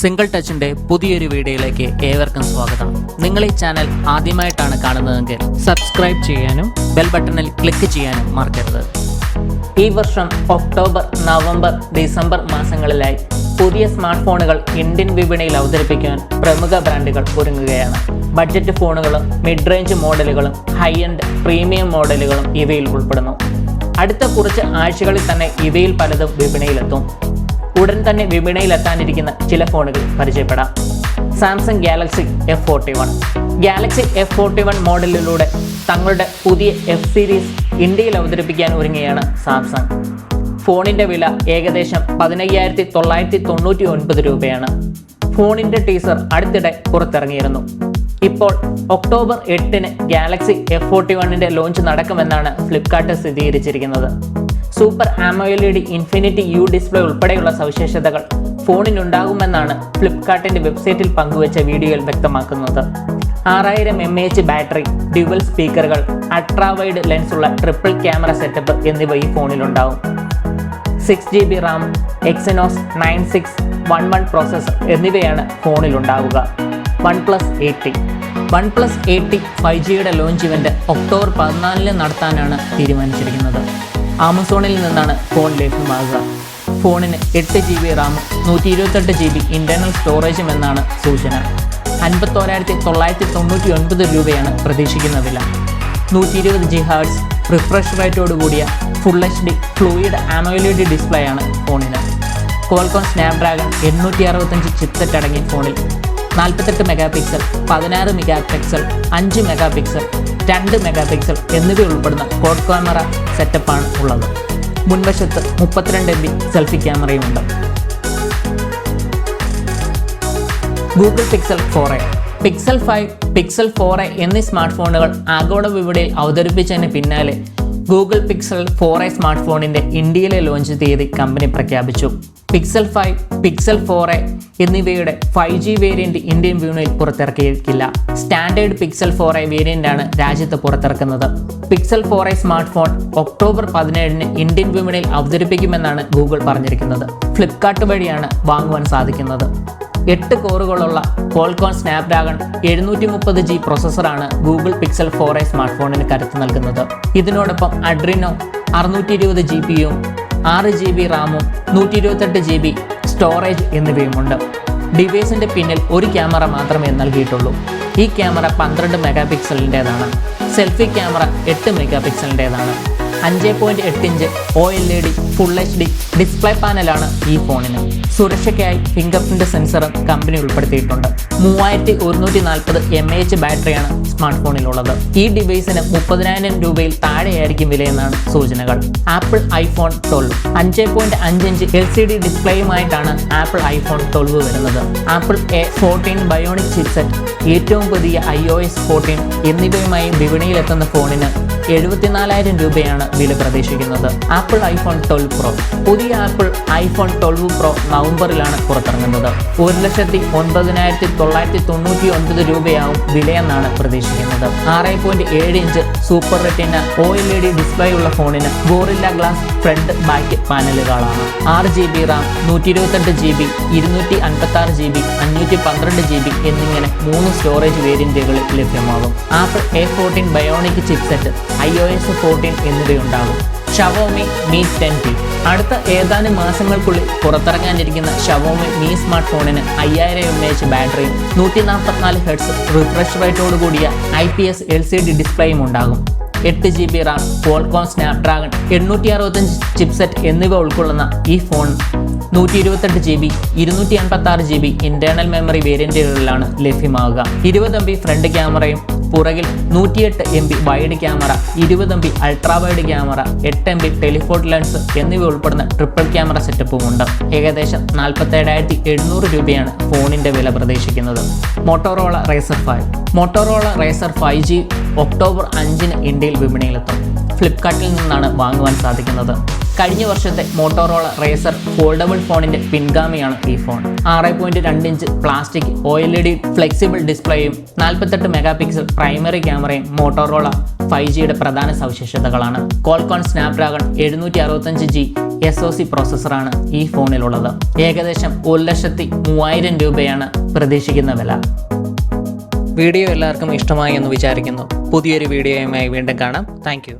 Single ടച്ചിന്റെ പുതിയൊരു വീഡിയോയിലേക്ക് ഏവർക്കും സ്വാഗതം. നിങ്ങൾ ഈ ചാനൽ ആദ്യമായിട്ടാണ് കാണുന്നതെങ്കിൽ സബ്സ്ക്രൈബ് ചെയ്യാനും ബെൽ ബട്ടണിൽ ക്ലിക്ക് ചെയ്യാനും മറക്കരുത്. ഈ വർഷം ഒക്ടോബർ, നവംബർ, ഡിസംബർ മാസങ്ങളിലായി പുതിയ സ്മാർട്ട് ഫോണുകൾ ഇന്ത്യൻ വിപണിയിൽ അവതരിപ്പിക്കാൻ പ്രമുഖ ബ്രാൻഡുകൾ ഒരുങ്ങുകയാണ്. ബഡ്ജറ്റ് ഫോണുകളും മിഡ് റേഞ്ച് മോഡലുകളും ഹൈ എൻഡ് പ്രീമിയം മോഡലുകളും ഇവയിൽ ഉൾപ്പെടുന്നു. അടുത്ത കുറച്ച് ആഴ്ചകളിൽ തന്നെ ഇവയിൽ പലതും വിപണിയിലെത്തും. ഉടൻ തന്നെ വിപണിയിലെത്താനിരിക്കുന്ന ചില ഫോണുകൾ പരിചയപ്പെടാം. Samsung Galaxy F41. Galaxy F41 മോഡലിലൂടെ തങ്ങളുടെ പുതിയ F സീരീസ് ഇന്ത്യയിൽ അവതരിപ്പിക്കാൻ ഒരുങ്ങുകയാണ് സാംസങ്. ഫോണിൻ്റെ വില ഏകദേശം 15,999 രൂപയാണ്. ഫോണിൻ്റെ ടീസർ അടുത്തിടെ പുറത്തിറങ്ങിയിരുന്നു. ഇപ്പോൾ ഒക്ടോബർ 8-ന് ഗാലക്സി F41ൻ്റെ ലോഞ്ച് നടക്കുമെന്നാണ് ഫ്ലിപ്കാർട്ട് സ്ഥിരീകരിച്ചിരിക്കുന്നത്. Super AMOLED infinity U display ഉൾപ്പെടെയുള്ള സവിശേഷതകൾ ഫോണിനുണ്ടാകുമെന്നാണ് ഫ്ലിപ്കാർട്ടിൻ്റെ വെബ്സൈറ്റിൽ പങ്കുവച്ച വീഡിയോയിൽ വ്യക്തമാക്കുന്നത്. 6000 mAh ബാറ്ററി, ഡ്യുവൽ സ്പീക്കറുകൾ, അൾട്രാ വൈഡ് ലെൻസുള്ള ട്രിപ്പിൾ ക്യാമറ സെറ്റപ്പ് എന്നിവ ഈ ഫോണിലുണ്ടാവും. 6GB റാം, Exynos 9611 പ്രോസസ്സർ എന്നിവയാണ് ഫോണിലുണ്ടാവുക. OnePlus 80 5Gയുടെ ലോഞ്ച് ഇവന്റ് ഒക്ടോബർ 14-ന് നടത്താനാണ് തീരുമാനിച്ചിരിക്കുന്നത്. ആമസോണിൽ നിന്നാണ് ഫോൺ ലഭ്യമാകുക. ഫോണിന് 8GB റാമും 128GB ഇന്റർണൽ സ്റ്റോറേജും എന്നാണ് സൂചന. 51,999 രൂപയാണ് പ്രതീക്ഷിക്കുന്ന വില. 120 GHz റിഫ്രഷ് റേറ്റോട് കൂടിയ full HD fluid AMOLED display ആണ് ഫോണിന്. ക്വാൾകോം സ്നാപ്ഡ്രാഗൺ 865 ചിപ്സെറ്റ് അടങ്ങിയ ഫോണിൽ 48 മെഗാപിക്സൽ, 16 മെഗാപിക്സൽ, 5 മെഗാപിക്സൽ, 2 മെഗാപിക്സൽ എന്നിവ ഉൾപ്പെടുന്ന ക്വാഡ് ക്യാമറ സെറ്റപ്പാണ് ഉള്ളത്. മുൻവശത്ത് 32 MB സെൽഫി ക്യാമറയുമുണ്ട്. Google Pixel 4a, Pixel 5, Pixel 4a എന്നീ സ്മാർട്ട് ഫോണുകൾ ആഗോള വിപണിയിൽ അവതരിപ്പിച്ചതിന് പിന്നാലെ ഗൂഗിൾ പിക്സൽ 4a സ്മാർട്ട് ഫോണിൻ്റെ ഇന്ത്യയിലെ ലോഞ്ച് തീയതി കമ്പനി പ്രഖ്യാപിച്ചു. പിക്സൽ 5, പിക്സൽ 4a എന്നിവയുടെ 5G വേരിയന്റ് ഇന്ത്യൻ വിപണിയിൽ പുറത്തിറക്കിയിരിക്കില്ല. സ്റ്റാൻഡേർഡ് പിക്സൽ 4a വേരിയന്റാണ് രാജ്യത്ത് പുറത്തിറക്കുന്നത്. Pixel 4a smart phone October 17-ന് ഇന്ത്യൻ വിപണിയിൽ അവതരിപ്പിക്കുമെന്നാണ് ഗൂഗിൾ പറഞ്ഞിരിക്കുന്നത്. ഫ്ലിപ്കാർട്ട് വഴിയാണ് വാങ്ങുവാൻ സാധിക്കുന്നത്. 8 കോറുകളുള്ള ക്വാൾകോം സ്നാപ്ഡ്രാഗൺ 730G പ്രോസസ്സറാണ് ഗൂഗിൾ പിക്സൽ 4a സ്മാർട്ട് ഫോണിന് കരുത്ത് നൽകുന്നത്. ഇതിനോടൊപ്പം അഡ്രീനോ 620 GPUം 6GB റാമും 128GB സ്റ്റോറേജ് എന്നിവയുമുണ്ട്. ഡിവൈസിൻ്റെ പിന്നിൽ ഒരു ക്യാമറ മാത്രമേ നൽകിയിട്ടുള്ളൂ. ഈ ക്യാമറ 12 മെഗാപിക്സലിൻ്റേതാണ്. സെൽഫി ക്യാമറ 8 മെഗാപിക്സലിൻ്റേതാണ്. 5.8 inch OLED full HD display പാനലാണ് ഈ ഫോണിന്. സുരക്ഷയ്ക്കായി ഫിംഗർ പ്രിന്റ് സെൻസറും കമ്പനി ഉൾപ്പെടുത്തിയിട്ടുണ്ട്. 3140 mAh ബാറ്ററിയാണ് സ്മാർട്ട് ഫോണിലുള്ളത്. ഈ ഡിവൈസിന് 30,000 രൂപയിൽ താഴെയായിരിക്കും വിലയെന്നാണ് സൂചനകൾ. ആപ്പിൾ iPhone 12 5.5 ഇഞ്ച് LCD ഡിസ്പ്ലേയുമായിട്ടാണ് ആപ്പിൾ iPhone 12 വരുന്നത്. ആപ്പിൾ A14 ബയോണിക് ചിപ്സെറ്റ്, ഏറ്റവും പുതിയ iOS 14 എന്നിവയുമായി വിപണിയിലെത്തുന്ന ഫോണിന് 74,000 രൂപയാണ് വില പ്രതീക്ഷിക്കുന്നത്. ആപ്പിൾ iPhone 12 Pro, പുതിയ ആപ്പിൾ iPhone 12 Pro നവംബറിലാണ് പുറത്തിറങ്ങുന്നത്. 1,09,999 രൂപയാവും വിലയെന്നാണ് പ്രതീക്ഷിക്കുന്നത്. 6.7 inch super retina OLED display ഉള്ള ഫോണിന് ഗോറില്ല ഗ്ലാസ് ഫ്രണ്ട് ബാക്ക് പാനലുകളാണ്. 6GB റാം, 128GB, 256GB, 512GB എന്നിങ്ങനെ 3 സ്റ്റോറേജ് വേരിയന്റുകളിൽ ലഭ്യമാകും. Apple A14 Bionic chipset, iOS 14 എന്നിവയുണ്ടാകും. ഷവോമി Mi 10T, അടുത്ത ഏതാനും മാസങ്ങൾക്കുള്ളിൽ പുറത്തിറങ്ങാനിരിക്കുന്ന ഷവോമി Mi സ്മാർട്ട് ഫോണിന് 5000 mAh ബാറ്ററിയും 144 Hz റിഫ്രഷ് റേറ്റോട് കൂടിയ IPS LCD ഡിസ്പ്ലേയും ഉണ്ടാകും. 8GB Ram, Qualcomm Snapdragon 865 chipset എന്നിവ ഉൾക്കൊള്ളുന്ന ഈ phone 128GB, 256GB internal memory വേരിയന്റുകളിലാണ് ലഭ്യമാകുക. 20 MB ഫ്രണ്ട് ക്യാമറയും പുറകിൽ 108 MB wide camera, 20 MB ultra wide camera, 8 MB telephoto lens എന്നിവ ഉൾപ്പെടുന്ന ട്രിപ്പിൾ ക്യാമറ സെറ്റപ്പും ഉണ്ട്. ഏകദേശം 47,700 രൂപയാണ് ഫോണിൻ്റെ വില പ്രതീക്ഷിക്കുന്നത്. മോട്ടോറോള റേസർ 5G ഒക്ടോബർ 5-ന് ഇന്ത്യയിൽ വിപണിയിലെത്തും. ഫ്ലിപ്കാർട്ടിൽ നിന്നാണ് വാങ്ങുവാൻ സാധിക്കുന്നത്. കഴിഞ്ഞ വർഷത്തെ മോട്ടോറോള റേസർ ഫോൾഡബിൾ ഫോണിന്റെ പിൻഗാമിയാണ് ഈ ഫോൺ. 6.2 ഇഞ്ച് പ്ലാസ്റ്റിക് OLED ഫ്ലെക്സിബിൾ ഡിസ്പ്ലേയും 48 മെഗാ പിക്സൽ പ്രൈമറി ക്യാമറയും മോട്ടോറോള 5Gയുടെ പ്രധാന സവിശേഷതകളാണ്. ക്വാൾകോം സ്നാപ്ഡ്രാഗൺ 765G SoC പ്രോസസ്സറാണ് ഈ ഫോണിലുള്ളത്. ഏകദേശം 1,03,000 രൂപയാണ് പ്രതീക്ഷിക്കുന്ന വില. വീഡിയോ എല്ലാവർക്കും ഇഷ്ടമായി എന്ന് വിചാരിക്കുന്നു. പുതിയൊരു വീഡിയോയുമായി വീണ്ടും കാണാം. താങ്ക്